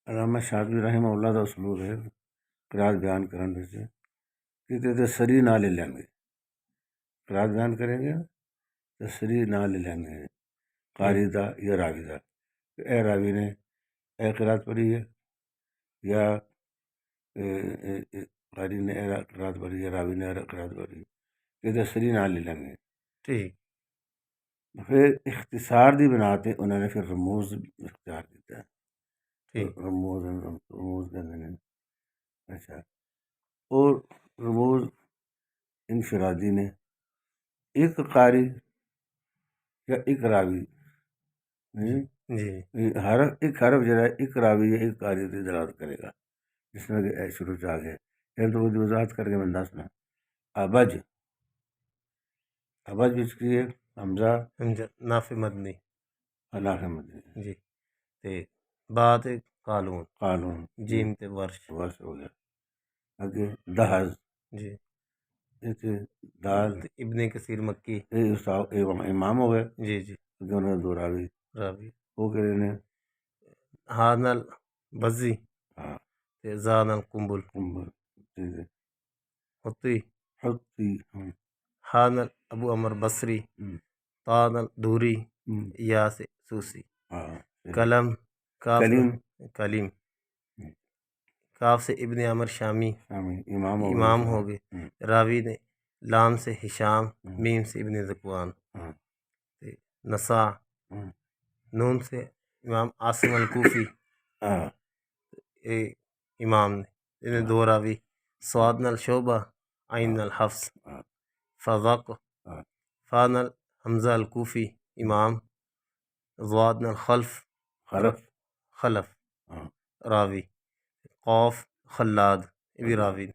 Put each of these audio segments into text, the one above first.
علامہ شاطبی رحمہ اللہ کا اسلوب ہے قرات بیان کرنے سے کہ سری نہ لے لیں گے، قرات بیان کریں گے تو سری نہ لے لیں گے، قاری دا یا راوی دا، اے راوی نے اے قرات پڑھی ہے یا قاری نے اے قرات پڑھی یا راوی نے اے قرات پڑھی، کہ سری نہ لے لیں گے. ٹھیک. پھر اختصار دی بناتے انہوں نے پھر رموز اختیار کیتا ہے. رموز کہتے ہیں. اچھا، اور رموز انفرادی نے ایک قاری یا ایک راوی ایک حرف جو ہے ایک راوی یا ایک قاری کی دلالت کرے گا، جس میں کہ شروع سے آگے تو وضاحت کر کے میں دسنا. ابج بچ کی ہے حمزہ نافع مدنی نافع مدنی جی. تے بعد قالون جیم تے ورش ہو گیا. آگے دہز جی. دال ابن کثیر مکی امام ہو گئے. جی جی. انہوں نے دو راوی وہ کہ ہان البزی زان القنبل حطی حان ابو عمر بصری طان الدوری یاس سوسی کلم کلیم کاف سے ابن عمر شامی امام ہو گئے. راوی نے لام سے ہشام، میم سے ابن ذکوان. نسا نون سے امام عاصم الکوفی امام نے دو راوی. سواد نال شعبہ عین الحفظ. فضق فان الحمزہ الکوفی امام. ضاد نال خلف راوی. قوف خلاد بھی راوی.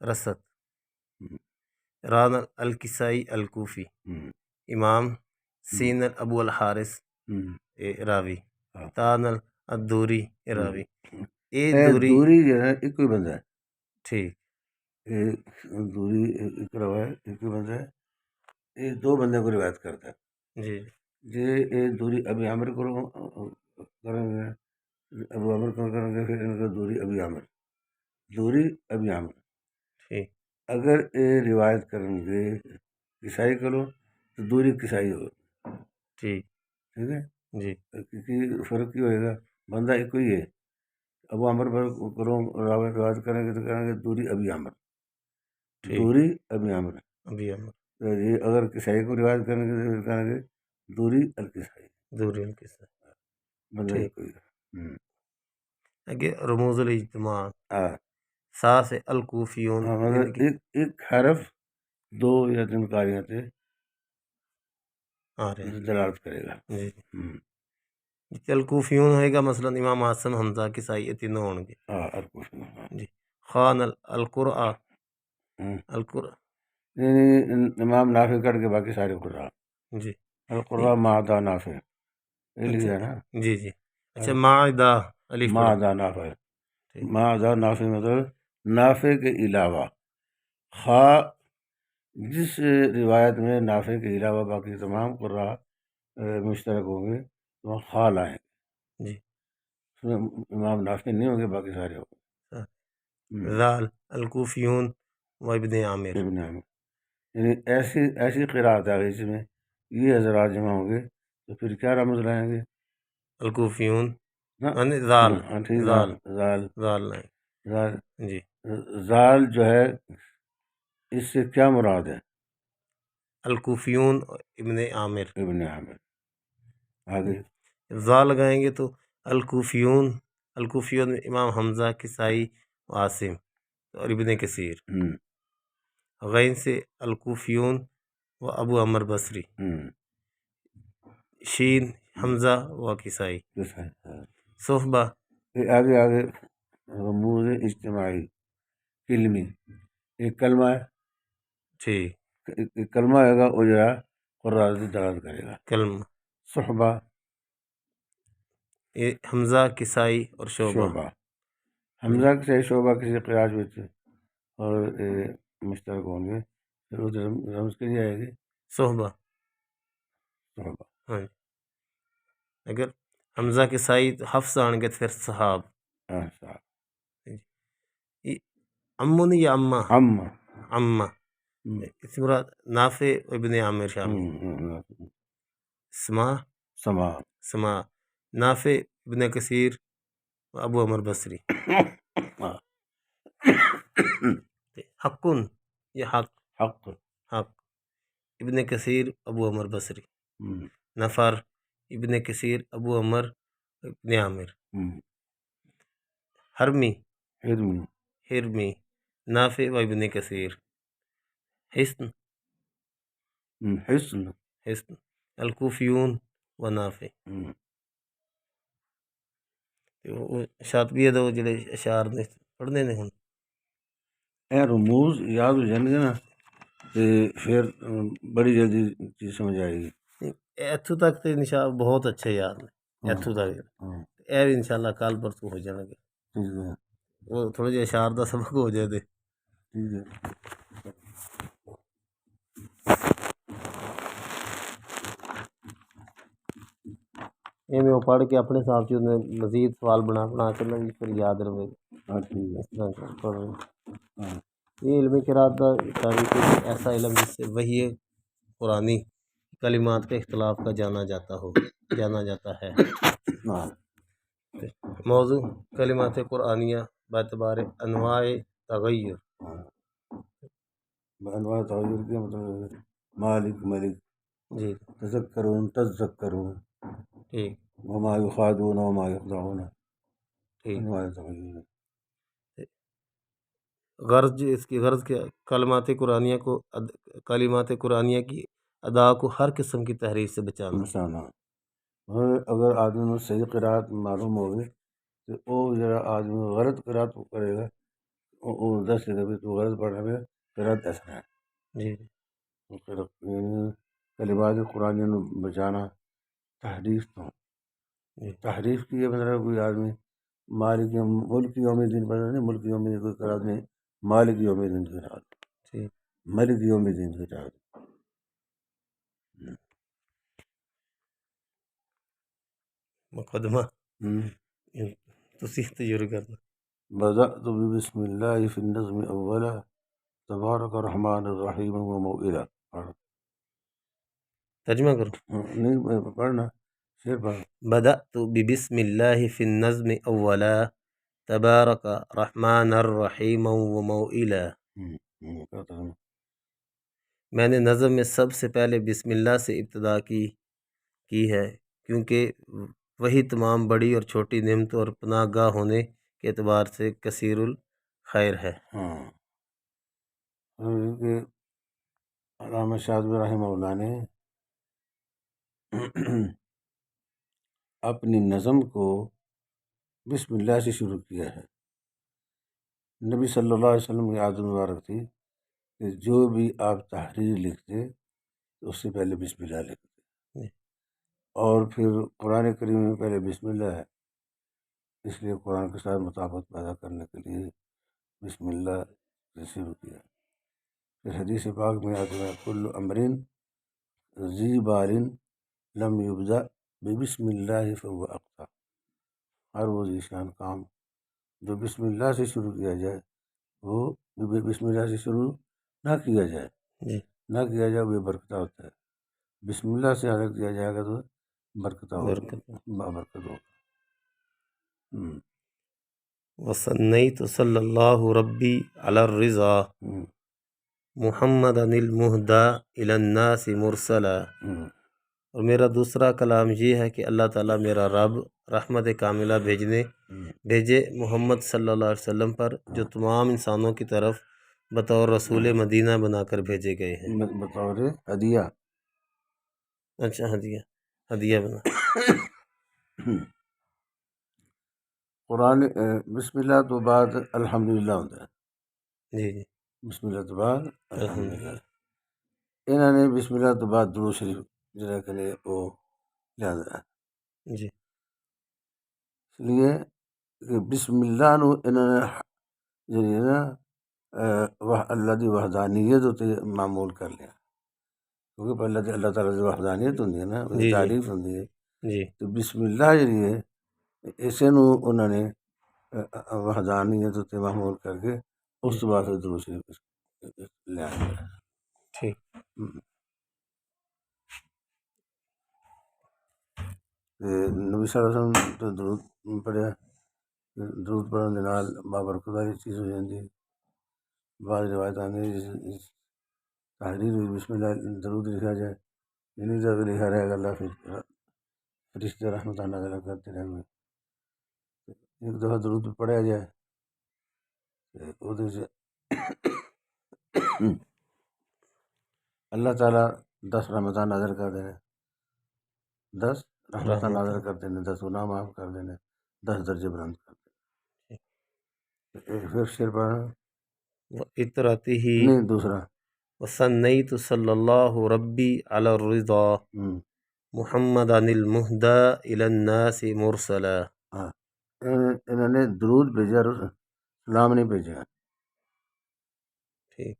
رست ران الکسائی الکوفی امام. سین ابو الحارث راوی. تان الدوری راوی. دوری جو ہے ایک کوئی بندہ ہے. ٹھیک. دوری ایک بندہ ہے، یہ دو بندے کو روایت کرتا ہے. جی جی. دوری ابھی عامر کو کریں گے، ابو عامر کو کریں گے، پھر ان کا دوری ابھی عامر ٹھیک. اگر یہ روایت کریں گے کسائی کرو تو دوری کسائی ہو. ٹھیک ہے جی. کیونکہ فرق کیا ہوئے گا، بندہ ایک ہی ہے. ابو عامر پر کرو روایت کریں گے تو کریں گے دوری ابھی عامر. اگر کسائی کو روایت کریں گے تو کریں گے دوری الکسائی. بندہ ایک ہی. رموز الاجتماع سا سے الکوفیون ایک حرف دو یا تین قاریوں سے دلالت کرے گا. الکوفیون ہوئے گا مثلا امام عاصم حمزہ کسائی تینوں ہوں گے. جی. خان القرآن امام نافع کر کے باقی سارے قرآ. جی. القرآن معدہ نافع لکھا نا. جی جی. اچھا. معدہ نافع مطلب نافع کے علاوہ خا، جس روایت میں نافع کے علاوہ باقی تمام قرآ مشترک ہوں گے وہاں خا لائیں. جی. امام نافع نہیں ہوں گے، باقی سارے ہوں گے. ذال الکوفیون و ابن عامر. یعنی ایسی قرات آ گئی جس میں یہ حضرات جمع ہوں گے تو پھر کیا رمز لائیں گے؟ الکوفیون جی. زال جو ہے اس سے کیا مراد ہے؟ الکوفیون ابن عامر. آگے زال لگائیں گے تو الکوفیون امام حمزہ کسائی عاصم اور ابن کثیر. غین سے الکوفیون و ابو عمر بصری. شین حمزہ و کسائی. صحبہ آگے رموز اجتماعی علمی ایک کلمہ ہے. ٹھیک. کلمہ ہے گا وہ جو ہے قرآن سے دلالت کرے گا. کلمہ صحبہ حمزہ کسائی اور شعبہ. حمزہ کسائی شعبہ کسی قیاس میں اور مشترک ہوں گے پھر وہ رمز کے لیے آئے گی صحبہ. صحبہ. ہاں جی. اگر حمزہ کے سائد حفظ آن گے تو پھر صحاب. ہاں صحاب. امن یا اما؟ اما. اس مراد نافع ابن عامر شامی. سما نافع ابن کثیر ابو عمر بصری. حقن یا حق ابن کثیر ابو عمر بصری. نفر ابن کثیر ابو عمر ابن عامر. حرمی نافع و ابن کثیر. حسن الکوفیون و نافع. شاطبی دو جڑے اشعار نے پڑھنے نے ہن اے رموز یاد ہو جان گے نا تے پھر بڑی جلدی چیز سمجھ آئے گی. ایتھوں تک تے انشاءاللہ بہت اچھے یاد نے. ایتھوں تک اے بھی انشاءاللہ کل پرسوں ہو جانے گے. وہ تھوڑے جہے اشعار دا سبق ہو جائے دے. ٹھیک ہے. یہ میں وہ پڑھ کے اپنے حساب سے مزید سوال بنا کے میں پھر یاد رہے گا. یہ علم قرات کا تاریخ ایسا علم جس سے وہی قرآنی کلمات کے اختلاف کا جانا جاتا ہے. موضوع کلمات قرآنیہ باعتبار انواع تغیر. انواع تغیر کے مطلب مالک ملک جی تذکرون ٹھیک. وما یخادون وما یخدعون. ٹھیک. انواع تغیر غرض اس کی غرض کیا؟ کلمات قرآنیہ کی ادا کو ہر قسم کی تحریف سے بچانا. اگر آدمی میں صحیح قرات معلوم ہوگی تو وہ ذرا آدمی غلط قرات کرے گا وہ دس جگہ بھی تو غلط پڑھنے میں قرات ایسا ہے. جی کلمات قرآنیہ نے بچانا تحریف کی ہے. مطلب کوئی آدمی مالک ملک یوم دن پڑھ رہے ملک یوم دن کوئی قرات نہیں مالک یوم دن کی قرات ملک یوم دن کی قرات. مقدمہ تسی تجربہ کرنا. بدأت بسم اللہ فی النظم اولا تبارک الرحمن الرحیم و موئلہ. ترجمہ کرو. نہیں پڑھنا شعر پڑھ. بدأت بسم اللہ فی النظم اولا تبارک الرحمن الرحیم و موئلہ. میں نے نظم میں سب سے پہلے بسم اللہ سے ابتدا کی ہے کیونکہ وہی تمام بڑی اور چھوٹی نعمتوں اور پناہ گاہ ہونے کے اعتبار سے کثیر الخیر ہے. علامہ شاطبی رحمہ اللہ نے اپنی نظم کو بسم اللہ سے شروع کیا ہے. نبی صلی اللہ علیہ وسلم کی عادت مبارک تھی کہ جو بھی آپ تحریر لکھتے تو اس سے پہلے بسم اللہ لکھتے اور پھر قرآن کریم میں پہلے بسم اللہ ہے. اس لیے قرآن کے ساتھ مطابقت پیدا کرنے کے لیے بسم اللہ سے شروع کیا. پھر حدیث پاک میں آتا ہے کل امرین ذی بال لم یبدأ بسم اللہ فهو اقطع. ہر وہ ذیشان کام جو بسم اللہ سے شروع کیا جائے وہ بسم اللہ سے شروع نہ کیا جائے وہ برکتہ ہوتا ہے. بسم اللہ سے ادا کیا جائے گا تو برکتہ ہوگا. وصنیت صلی اللہ ربی علی الرضا محمد المہدی الی الناس مرسلا. اور میرا دوسرا کلام یہ ہے کہ اللہ تعالیٰ میرا رب رحمت کاملہ بھیجے محمد صلی اللہ علیہ وسلم پر جو تمام انسانوں کی طرف بطور رسول مدینہ بنا کر بھیجے گئے ہیں. بطور ہدیہ. اچھا ہدیہ بنا. قرآن بسم اللہ تو بعد الحمدللہ ہوتا ہے. جی بسم اللہ تو بعد الحمدللہ. انہوں نے بسم اللہ تو بعد درود شریف جرا کے لیے وہ لیا ہے. جی اس لیے کہ بسم اللہ نو انہوں نے نا اللہ کی وحدانیت اتنے معمول کر لیا، کیونکہ پہلے تو اللہ تعالیٰ کی وحدانیت ہوں نا، تعریف ہوں جی تو بسم اللہ جی ہے اسے نو انہوں نے وحدانیت اتنے معمول کر کے اس تو بعد پھر درود شریف لے آیا۔ ٹھیک نبی صلی اللہ علیہ وسلم تو درود پڑھیا، درود پڑھن دے نال بابرکت والی چیز ہو جاتی ہے۔ بعض روایت آتی ہے تحریر ہوئی بسم اللہ درود لکھا جائے، انہیں جب لکھا رہے گا اللہ پھر فرشتے رحمتہ نازل کرتے رہیں گے۔ ایک دفعہ درود پڑھا جائے اللہ تعالیٰ 10 رحمتہ نازل کر دینے، 10 رحمتہ نازل کر دینے، 10 گناہ معاف کر دینے، 10 درجے بلند کر دینے۔ پھر شعر پڑھنا اطرته نہیں، دوسرا وثنيت صلى الله ربي على الرضا محمد المهدى إلى الناس مرسلا۔ ہاں انہوں نے درود بھیجا، سلام نہیں بھیجا۔ ٹھیک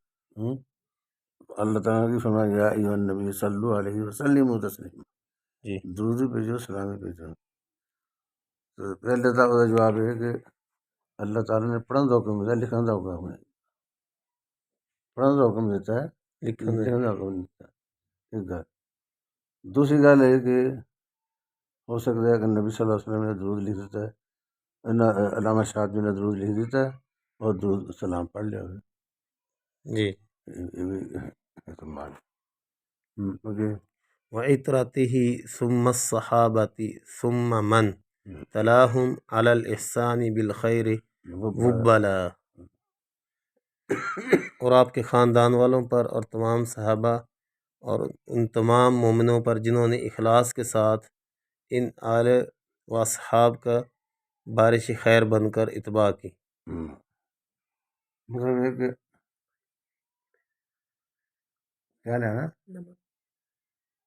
اللہ تعالیٰ کی فرمایا یا ایھا النبی صلو علیہ وسلم تسلیما، جی درود بھیجو، سلام بھیجو۔ تو پہلے تو وہ جواب ہے کہ اللہ تعالیٰ نے پڑھن کا حکم دیتا ہے، لکھن کا حکم ہے۔ پڑھن کا حکم دیتا ہے، لکھن کا حکم دیتا ہے، ایک گل۔ دوسری گل ہے کہ ہو سکتا ہے کہ نبی صلی اللہ علیہ وسلم نے درود لکھ دیتا ہے، علامہ شاطبی نے درود لکھ دیتا ہے اور درود سلام پڑھ لیا ہوگا۔ جی یہ بھی احتمال ہے۔ وعطرته ثم الصحابة ثم من تلاهم على الإحسان بالخير وبلا، اور آپ کے خاندان والوں پر اور تمام صحابہ اور ان تمام مومنوں پر جنہوں نے اخلاص کے ساتھ ان آل و اصحاب کا بارش خیر بن کر اتباع کی۔ مطلب ہے کہ کیا لینا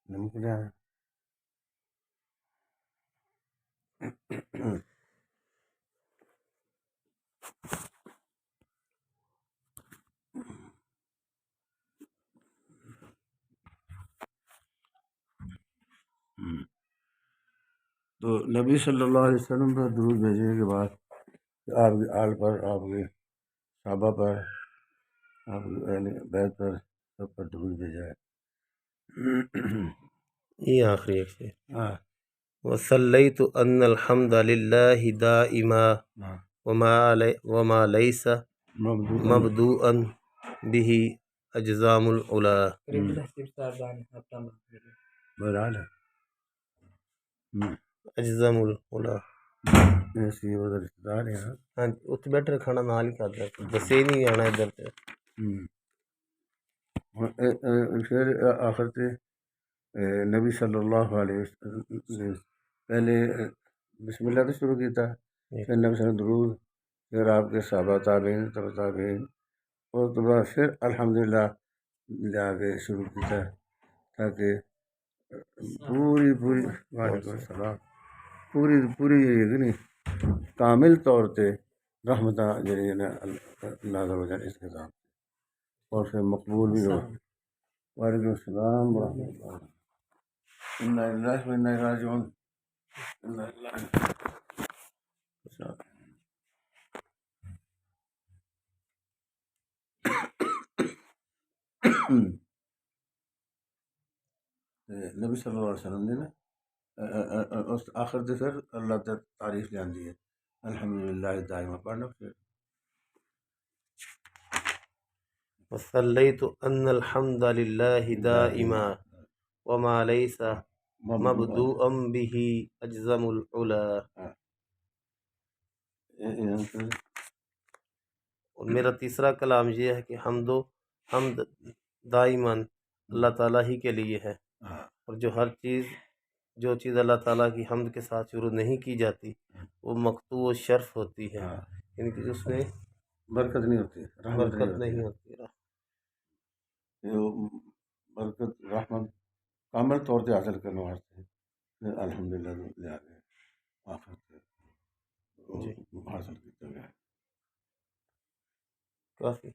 نمک لینا تو نبی صلی اللہ علیہ وسلم پر درود بھیجنے کے بعد آپ کی آل پر، آپ کے صحابہ پر، آپ کے اہل بیت پر، سب پر درود بھیجا ہے۔ یہ آخری ایک شعر ہاں وصلیت ان الحمد للہ دائما وما لیس مبدوءا به اجزام العلا۔ بہرحال ہے اجزام العلا، ایسی وہ رشتے دار ہیں۔ ہاں اتنے بیٹھے کھانا نال ہی کھاتا ہے، دسے ہی نہیں آنا ادھر سے۔ پھر آخر سے نبی صلی اللہ علیہ وسلم نے پہلے بسم اللہ تو شروع کیتا، پھر نبی صلی اللہ علیہ وسلم درود، پھر آپ کے صحابہ تابعین تبع تابعین، اور تو بعد پھر الحمدللہ لے کے شروع کیتا تاکہ پوری وعلیکم السلام پوری یہ کہ نہیں کامل طور پہ رحمتہ جڑی نا نازل ہو جائے اس کے ساتھ، اور پھر مقبول بھی ہو۔ وعلیکم السلام ورحمۃ اللہ۔ انا للہ و انا الیہ راجعون۔ نبی صلی اللہ علیہ وسلم نے نا آخر سے پھر اللہ تعالیٰ تعریف جاندی ہے، الحمدللہ دائما پڑھنا۔ پھر وصلیت ان الحمد للہ دائما وما لیس مبدوءا به اجزم العلا۔ اور میرا تیسرا کلام یہ ہے کہ حمد دائما اللہ تعالیٰ ہی کے لیے ہے، اور جو چیز اللہ تعالیٰ کی حمد کے ساتھ شروع نہیں کی جاتی وہ مقطوع و شرف ہوتی ہے، یعنی کہ اس میں برکت نہیں ہوتی، برکت نہیں ہوتی۔ برکت رحمت کامل طور پہ حاصل کرنے واسطے الحمدللہ لے آگے آخر سے حاصل کیا گیا۔ کافی